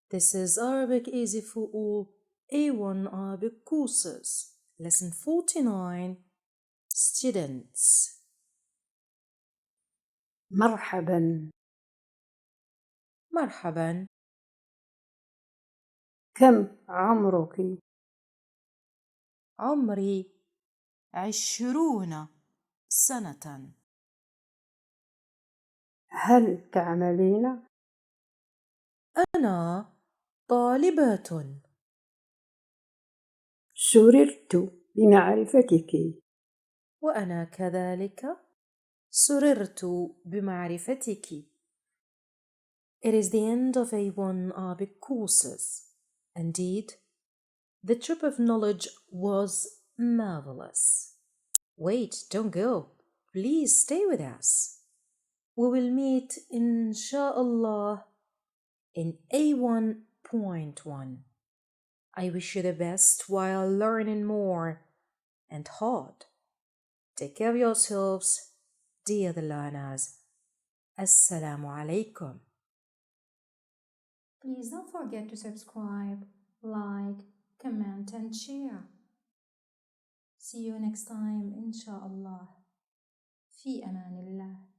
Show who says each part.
Speaker 1: This is Arabic Easy for All A1 Arabic courses. Lesson 49. Students.
Speaker 2: مرحبا.
Speaker 1: مرحبا.
Speaker 2: كم عمرك؟
Speaker 1: عمري 20 سنة.
Speaker 2: هل تعملين؟
Speaker 1: أنا طالبة.
Speaker 2: سررت بمعرفتك.
Speaker 1: وأنا كذلك سررت بمعرفتك. It is the end of A1 Arabic courses. Indeed, the trip of knowledge was marvelous. Wait, don't go. Please stay with us. We will meet, inshallah, in A1.1. I wish you the best while learning more and hard. Take care of yourselves, dear the learners. Assalamu alaikum.
Speaker 3: Please don't forget to subscribe, like, comment and share. See you next time, inshallah. في أمان الله.